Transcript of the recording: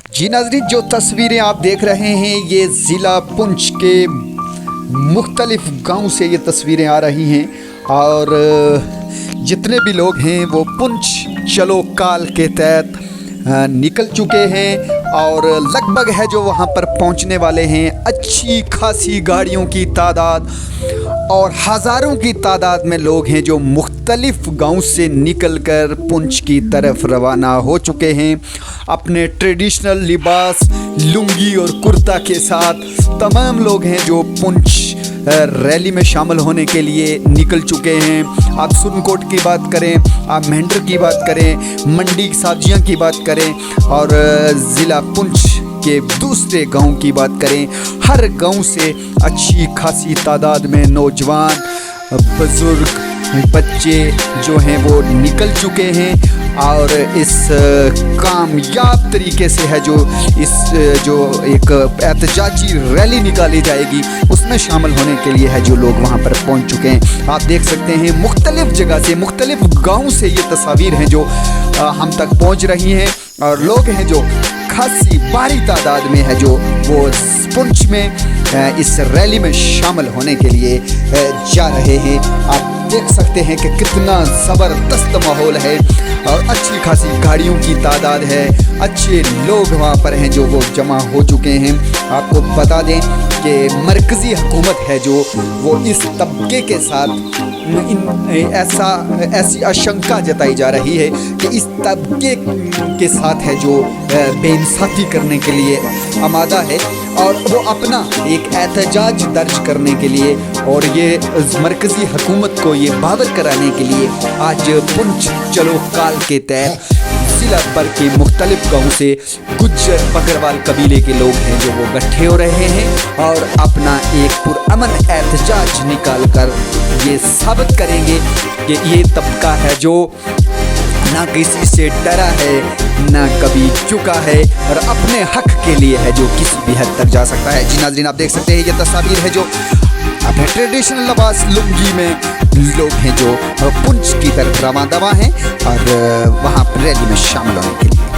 जी नाज़रीन, जो तस्वीरें आप देख रहे हैं ये ज़िला पुंछ के मुख्तलिफ गांव से ये तस्वीरें आ रही हैं और जितने भी लोग हैं वो पुंछ चलो काल के तहत निकल चुके हैं और लगभग है जो वहां पर पहुंचने वाले हैं। अच्छी खासी गाड़ियों की तादाद और हज़ारों की तादाद में लोग हैं जो मुख्तलिफ गांव से निकलकर पुंछ की तरफ रवाना हो चुके हैं। अपने ट्रेडिशनल लिबास लुंगी और कुर्ता के साथ तमाम लोग हैं जो पुंछ रैली में शामिल होने के लिए निकल चुके हैं। आप सुरनकोट की बात करें, आप मेंढर की बात करें, मंडी सब्जियां की बात करें और ज़िला पुंछ के दूसरे गांव की बात करें, हर गांव से अच्छी खासी तादाद में नौजवान, बुजुर्ग, बच्चे जो हैं वो निकल चुके हैं और इस कामयाब तरीके से है जो इस जो एक एहतजाजी रैली निकाली जाएगी उसमें शामिल होने के लिए है जो लोग वहां पर पहुंच चुके हैं। आप देख सकते हैं मुख्तलिफ जगह से, मुख्तलिफ गांव से ये तस्वीर हैं जो हम तक पहुंच रही हैं और लोग हैं जो खासी भारी तादाद में है जो वो पुंछ में इस रैली में शामिल होने के लिए जा रहे हैं। आप देख सकते हैं कि कितना ज़बरदस्त माहौल है और अच्छी खासी गाड़ियों की तादाद है, अच्छे लोग वहाँ पर हैं जो वो जमा हो चुके हैं। आपको बता दें कि मरकज़ी हुकूमत है जो वो इस तबके के साथ ऐसी आशंका जताई जा रही है कि इस तबके के साथ है जो बेइंसाफ़ी करने के लिए आमादा है और वो अपना एक एहतजाज दर्ज करने के लिए और ये मरकज़ी हुकूमत को ये बावर कराने के लिए आज पुंछ चलो काल के तहत ज़िला भर के मुख्तलिफ गाँव से गुज्जर बकरवाल कबीले के लोग हैं जो वो इकट्ठे हो रहे हैं और अपना एक पुरअमन एहतजाज निकाल कर ये साबित करेंगे कि ये तबका है जो ना किसी से डरा है, ना कभी चुका है और अपने हक के लिए है जो किसी भी हद तक जा सकता है। जी नाज़रीन, आप देख सकते हैं ये तस्वीर है जो अपने ट्रेडिशनल लिबास लुंगी में लोग हैं जो पुंछ की तरफ रवाना हैं और वहाँ पर रैली में शामिल होने के लिए।